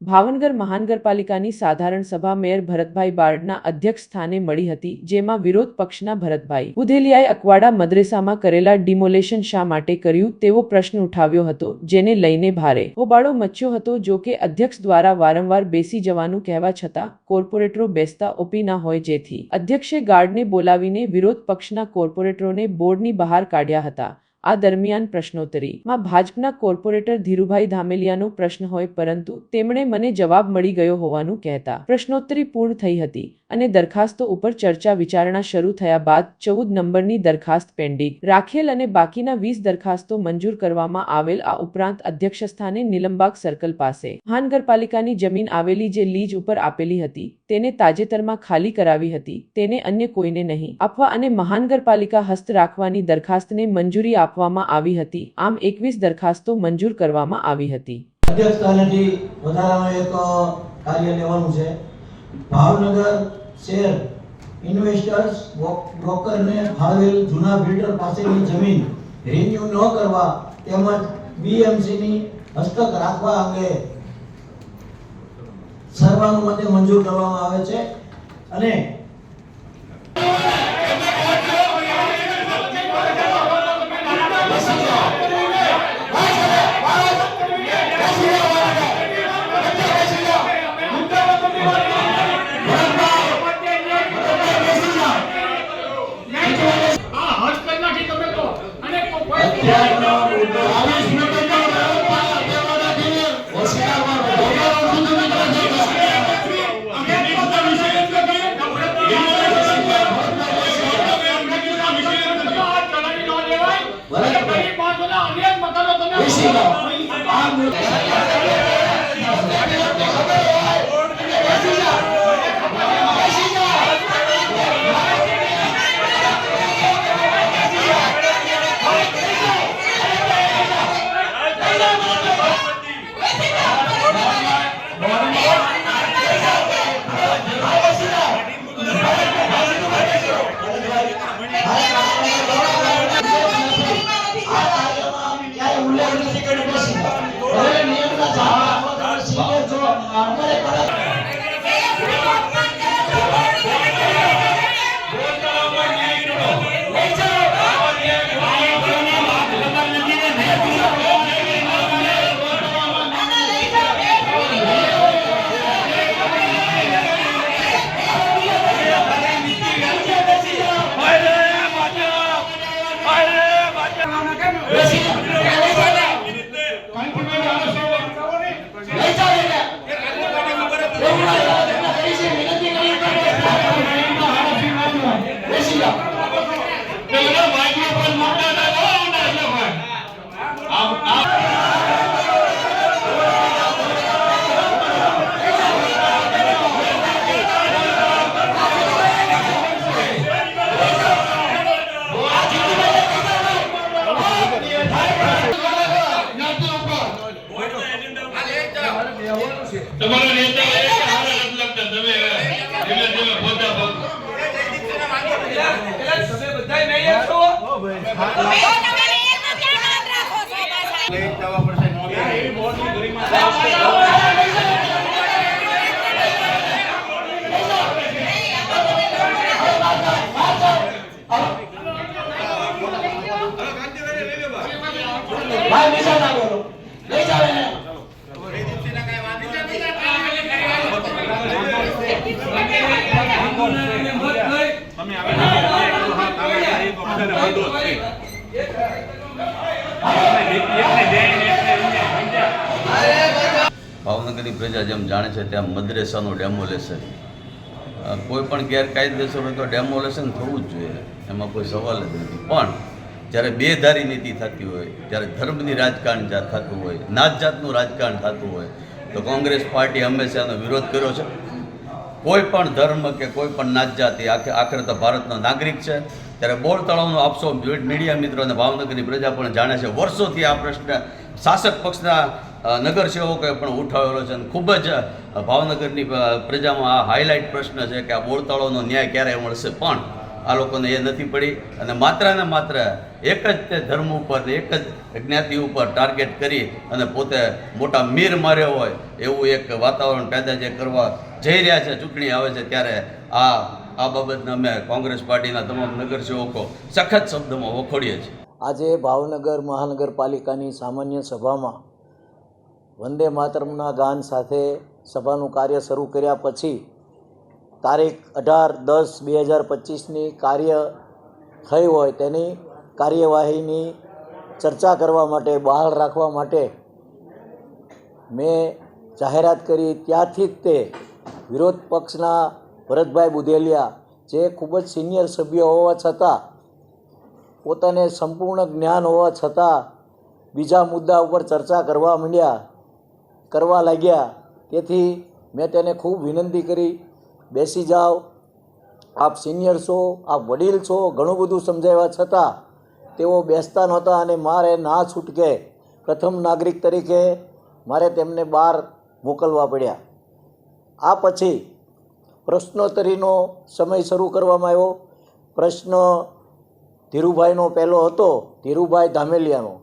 ભાવનગર મહાનગરપાલિકાની સાધારણ સભા મેયર ભરતભાઈ બારડના અધ્યક્ષ સ્થાને મળી હતી, જેમાં વિરોધ પક્ષના ભરતભાઈ બુધેલિયાએ અકવાડા મદ્રેસામાં કરેલા ડિમોલેશન શા માટે કર્યું તેવો પ્રશ્ન ઉઠાવ્યો હતો, જેને લઈને ભારે હોબાળો મચ્યો હતો। જો કે અધ્યક્ષ દ્વારા વારંવાર બેસી જવાનું કહેવા છતાં કોર્પોરેટરો બેસતા ઓપી ના હોય, જેથી અધ્યક્ષે ગાર્ડને બોલાવીને વિરોધ પક્ષના કોર્પોરેટરોને બોર્ડની બહાર કાઢ્યા હતા। આ દરમિયાન પ્રશ્નોત્તરીમાં ભાજપના કોર્પોરેટર ધીરુભાઈ ધામેલિયાનો પ્રશ્ન હોય, પરંતુ તેમણે મને જવાબ મળી ગયો હોવાનું કહેતા પ્રશ્નોત્તરી પૂર્ણ થઈ હતી અને દરખાસ્તો ઉપર ચર્ચા વિચારણા શરૂ થયા બાદ 14 નંબરની દરખાસ્ત પેન્ડિંગ રાખેલ અને બાકીના 20 દરખાસ્તો મંજૂર કરવામાં આવેલ। આ ઉપરાંત અધ્યક્ષસ્થાને નીલમબાગ સર્કલ પાસે મહાનગરપાલિકાની જમીન આવેલી જે લીજ ઉપર આપેલી હતી તેને તાજેતરમાં ખાલી કરાવી હતી, તેને અન્ય કોઈને નહીં આપવા અને મહાનગરપાલિકા હસ્ત રાખવાની દરખાસ્તને મંજૂરી આપવામાં આવી હતી। આમ 21 દરખાસ્તો મંજૂર કરવામાં આવી હતી। અધ્યક્ષ સ્થાનેથી વધારાનું એક કાર્ય લેવાનું છે। ભાવનગર શેર ઇન્વેસ્ટર્સ બ્રોકરને ફાળવેલ જૂના બિલ્ડર પાસેની જમીન રિન્યુ ન કરવા તેમજ બીએમસીની હસ્તક રાખવા અંગે સર્વાનુમતે મંજૂર કરવામાં આવે છે અને ભાવનગરની પ્રજા જેમ જાણે છે તેમ મદ્રેસાનું ડેમોલેશન કોઈ પણ ગેરકાયદેસર હોય તો ડેમોલેશન થવું જ જોઈએ, એમાં કોઈ સવાલ જ નથી। પણ જ્યારે બેધારી નીતિ થતી હોય, જ્યારે ધર્મની રાજકારણ થતું હોય, નાત જાતનું રાજકારણ થતું હોય તો કોંગ્રેસ પાર્ટી હંમેશા એનો વિરોધ કર્યો છે। કોઈ પણ ધર્મ કે કોઈ પણ નાત જાતિ આખરે તો ભારતનો નાગરિક છે। ત્યારે બોર તળાવનો આપશો મીડિયા મિત્રો અને ભાવનગરની પ્રજા પણ જાણે છે, વર્ષોથી આ પ્રશ્ન શાસક પક્ષના નગરસેવકોએ પણ ઉઠાવેલો છે અને ખૂબ જ ભાવનગરની પ્રજામાં આ હાઇલાઇટ પ્રશ્ન છે કે આ બોર તળાવનો ન્યાય ક્યારે મળશે। પણ આ લોકોને એ નથી પડી અને માત્ર ને માત્ર એક જ તે ધર્મ ઉપર એક જ જ્ઞાતિ ઉપર ટાર્ગેટ કરી અને પોતે મોટા મીર માર્યો હોય એવું એક વાતાવરણ પેદા જે કરવા જઈ રહ્યા છે ચૂંટણી આવે છે ત્યારે આ બાબતને અમે કોંગ્રેસ પાર્ટીના તમામ નગરસેવકો સખત શબ્દમાં વખોડીએ છીએ. આજે ભાવનગર મહાનગરપાલિકાની સામાન્ય સભામાં વંદે માતરમના ગાન સાથે સભાનું કાર્ય શરૂ કર્યા પછી તારીખ 18/10/2025ની કાર્ય થઈ હોય તેની કાર્યવાહીની ચર્ચા કરવા માટે બહાલ રાખવા માટે મેં જાહેરાત કરી. ત્યારથી જ તે વિરોધ પક્ષના ભરતભાઈ બુધેલિયા જે ખૂબ જ સિનિયર સભ્ય હોવા છતાં પોતાને સંપૂર્ણ જ્ઞાન હોવા છતાં બીજા મુદ્દા ઉપર ચર્ચા કરવા લાગ્યા. તેથી મેં તેને ખૂબ વિનંતી કરી, બેસી જાઓ, આપ સિનિયર છો, આપ વડીલ છો, ઘણું બધું સમજાવ્યા છતાં તેઓ બેસતા નહોતા અને મારે ના છૂટકે પ્રથમ નાગરિક તરીકે મારે તેમને બહાર મોકલવા પડ્યા. આ પછી પ્રશ્નોત્તરીનો સમય શરૂ કરવામાં આવ્યો. પ્રશ્ન ધીરુભાઈનો પહેલો હતો, ધીરુભાઈ ધામેલિયાનો,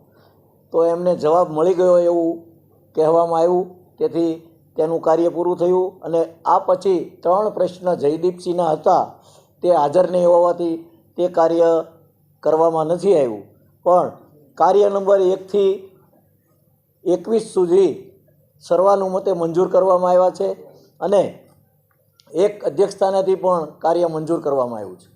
તો એમને જવાબ મળી ગયો એવું કહેવામાં આવ્યું. તેથી તેનું કાર્ય પૂરું થયું અને આ પછી 3 પ્રશ્ન જયદીપસિંહના હતા, તે હાજર નહીં હોવાથી તે કાર્ય કરવામાં નથી આવ્યું. પણ કાર્ય નંબર 1થી 21 સુધી સર્વાનુમતે મંજૂર કરવામાં આવ્યા છે અને એક અધ્યક્ષસ્થાનેથી પણ કાર્ય મંજૂર કરવામાં આવ્યું છે.